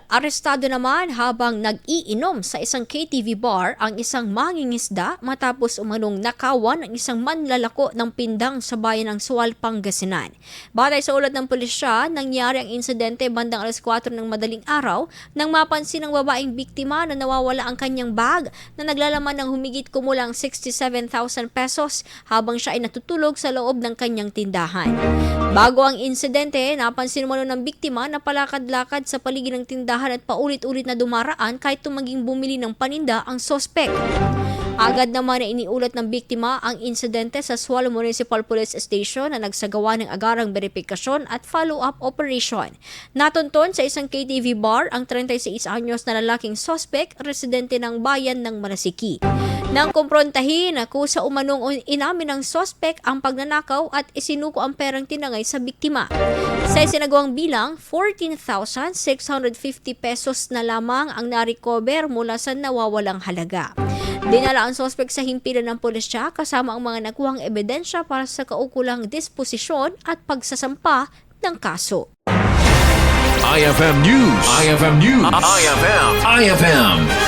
Arestado naman habang nag-iinom sa isang KTV bar ang isang mangingisda matapos umanong nakawan ang isang manlalako ng Pindang sa bayan ng Sual, Pangasinan. Batay sa ulat ng pulisya, nangyari ang insidente bandang 4:00 ng madaling araw nang mapansin ng babaeng biktima na nawawala ang kanyang bag na naglalaman ng humigit kumulang 67,000 pesos habang siya ay natutulog sa loob ng kanyang tindahan. Bago ang insidente, napansin mo ng biktima na palakad-lakad sa paligid ng tindahan at paulit-ulit na dumaraan kahit tumaging bumili ng paninda ang sospek. Agad naman na iniulat ng biktima ang insidente sa Sual Municipal Police Station na nagsagawa ng agarang verifikasyon at follow-up operation. Natunton sa isang KTV bar ang 36 anyos na lalaking sospek, residente ng bayan ng Manasiki. Nang kumprontahin, kusa umanong inamin ng sospek ang pagnanakaw at isinuko ang perang tinangay sa biktima. Sa isinagawang bilang, 14,650 pesos na lamang ang na-recover mula sa nawawalang halaga. Dinala ang sospek sa himpilan ng pulisya kasama ang mga nakuhang ebidensya para sa kaukulang disposisyon at pagsasampa ng kaso. IFM News. IFM News. IFM.